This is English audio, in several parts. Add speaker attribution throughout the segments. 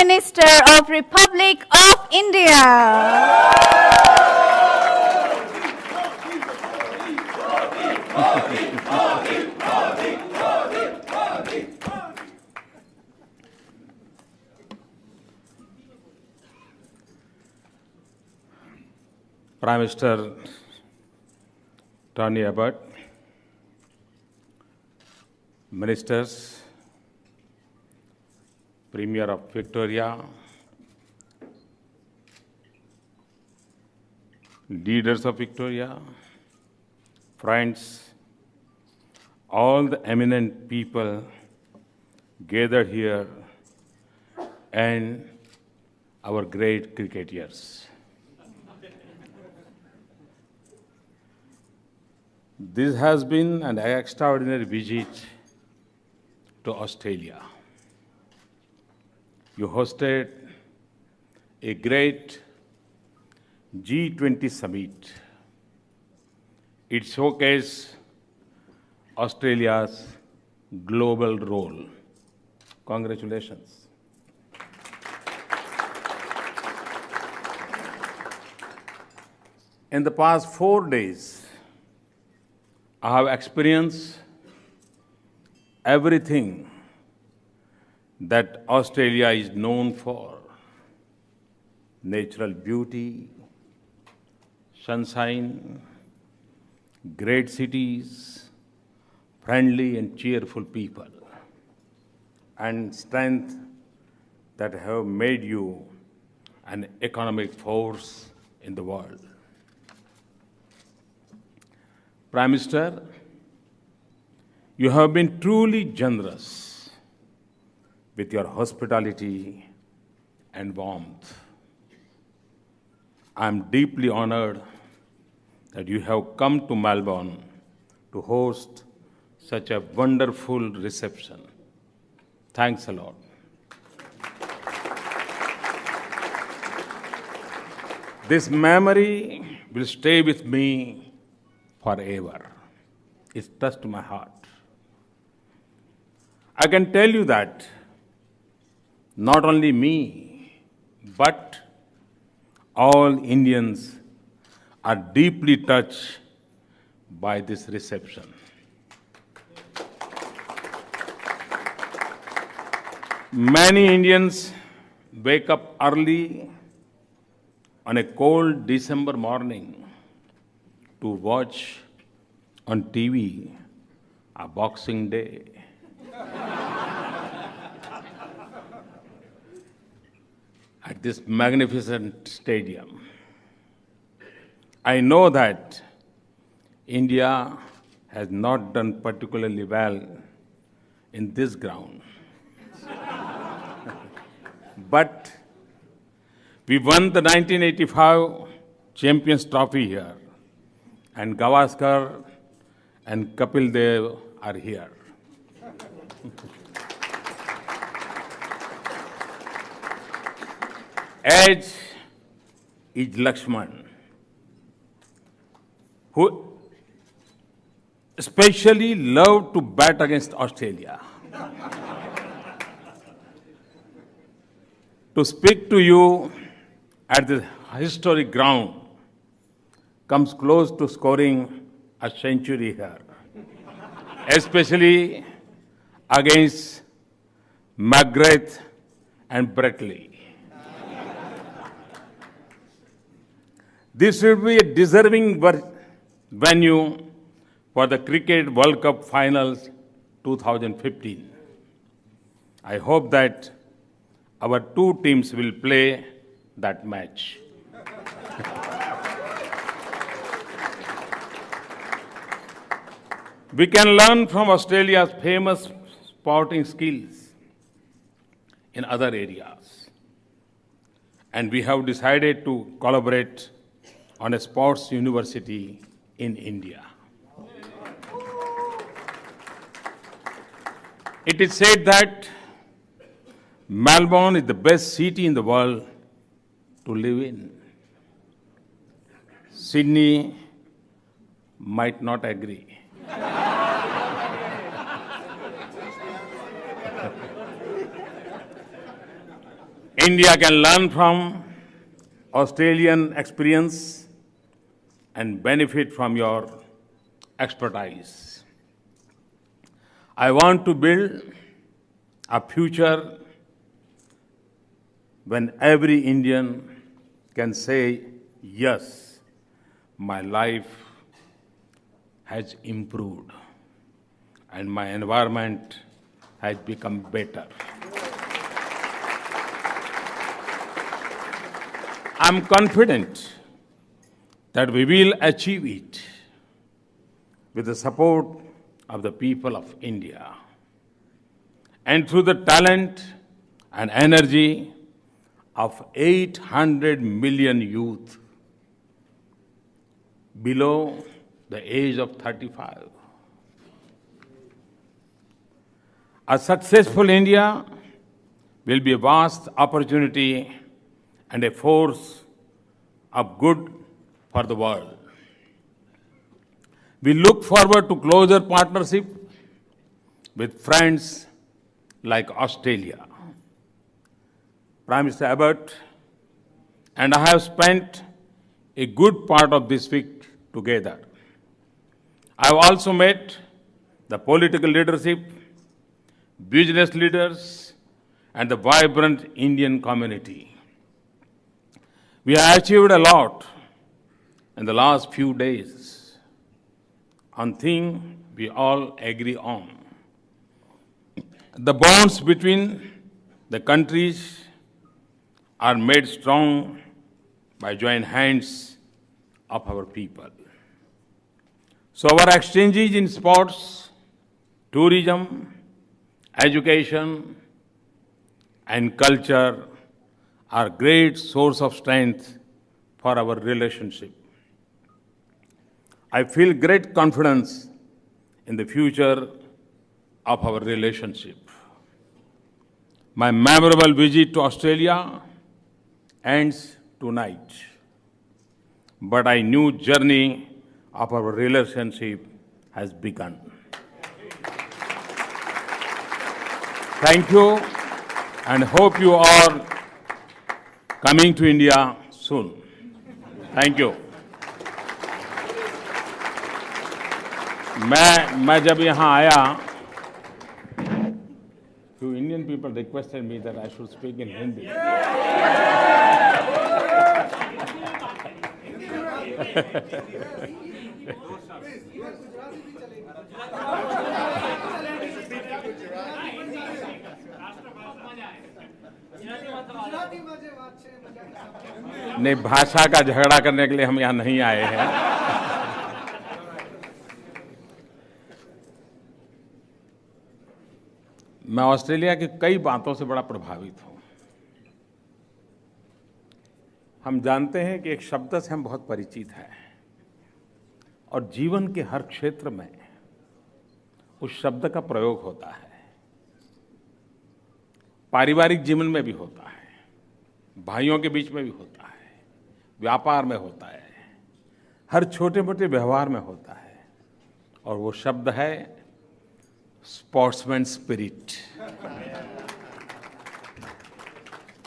Speaker 1: Minister of Republic of India.
Speaker 2: Prime Minister Tony Abbott, Ministers, Premier of Victoria, leaders of Victoria, friends, all the eminent people gathered here, and our great cricketers. This has been an extraordinary visit to Australia. You hosted a great G20 summit. It showcased Australia's global role. Congratulations. In the past 4 days, I have experienced everything that Australia is known for: natural beauty, sunshine, great cities, friendly and cheerful people, and strength that have made you an economic force in the world. Prime Minister, you have been truly generous with your hospitality and warmth. I am deeply honored that you have come to Melbourne to host such a wonderful reception. Thanks a lot. This memory will stay with me forever. It's touched my heart. I can tell you that not only me, but all Indians are deeply touched by this reception. Many Indians wake up early on a cold December morning to watch on TV a Boxing Day. At this magnificent stadium. I know that India has not done particularly well in this ground. But we won the 1985 Champions Trophy here, and Gavaskar and Kapil Dev are here. As is Lakshman, who especially loved to bat against Australia. To speak to you at this historic ground comes close to scoring a century here, especially against McGrath and Brett Lee. This will be a deserving venue for the Cricket World Cup Finals 2015. I hope that our two teams will play that match. We can learn from Australia's famous sporting skills in other areas. And we have decided to collaborate on a sports university in India. It is said that Melbourne is the best city in the world to live in. Sydney might not agree. India can learn from Australian experience and benefit from your expertise. I want to build a future when every Indian can say, yes, my life has improved and my environment has become better. I'm confident that we will achieve it with the support of the people of India and through the talent and energy of 800 million youth below the age of 35. A successful India will be a vast opportunity and a force of good for the world. We look forward to closer partnership with friends like Australia. Prime Minister Abbott and I have spent a good part of this week together. I have also met the political leadership, business leaders, and the vibrant Indian community. We have achieved a lot in the last few days on things we all agree on. The bonds between the countries are made strong by joint hands of our people. So our exchanges in sports, tourism, education, and culture are great source of strength for our relationship. I feel great confidence in the future of our relationship. My memorable visit to Australia ends tonight, but a new journey of our relationship has begun. Thank you and hope you are coming to India soon. Thank you. मैं जब यहाँ आया, few Indian people requested me that I should speak in Hindi. नहीं, भाषा का झगड़ा करने के लिए हम यहाँ नहीं आए हैं। मैं ऑस्ट्रेलिया की कई बातों से बड़ा प्रभावित हूँ। हम जानते हैं कि एक शब्द से हम बहुत परिचित हैं और जीवन के हर क्षेत्र में उस शब्द का प्रयोग होता है। पारिवारिक जीवन में भी होता है, भाइयों के बीच में भी होता है, व्यापार में होता है, हर छोटे मोटे व्यवहार में होता है और वो शब्द है स्पोर्ट्समैन स्पिरिट।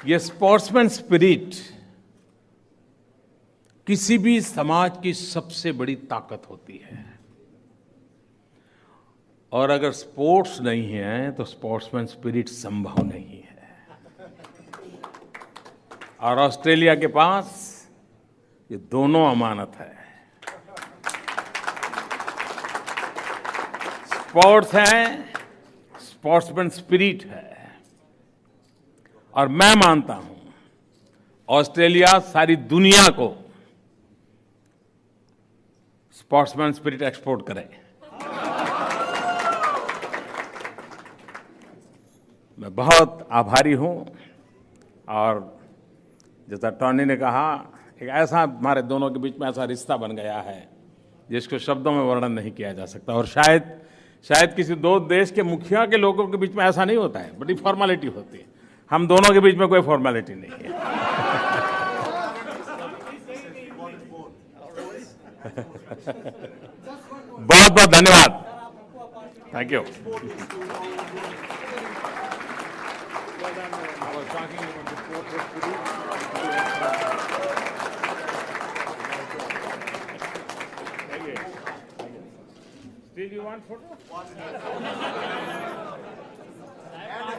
Speaker 2: ये स्पोर्ट्समैन स्पिरिट किसी भी समाज की सबसे बड़ी ताकत होती है और अगर स्पोर्ट्स नहीं है तो स्पोर्ट्समैन स्पिरिट संभव नहीं है। और ऑस्ट्रेलिया के पास ये दोनों अमानत है। स्पोर्ट्स है, स्पोर्ट्समैन स्पिरिट है और मैं मानता हूं ऑस्ट्रेलिया सारी दुनिया को स्पोर्ट्समैन स्पिरिट एक्सपोर्ट करे। मैं बहुत आभारी हूं और जैसा टॉनी ने कहा, एक ऐसा हमारे दोनों के बीच में ऐसा रिश्ता बन गया है जिसको शब्दों में वर्णन नहीं किया जा सकता। और शायद किसी दो देश के मुखिया के लोगों के बीच में ऐसा नहीं होता है, बड़ी फॉर्मेलिटी होती है। हम दोनों के बीच में कोई फॉर्मेलिटी नहीं है। बहुत बहुत धन्यवाद। Thank you. I was talking about the port of Still you want photo?
Speaker 3: And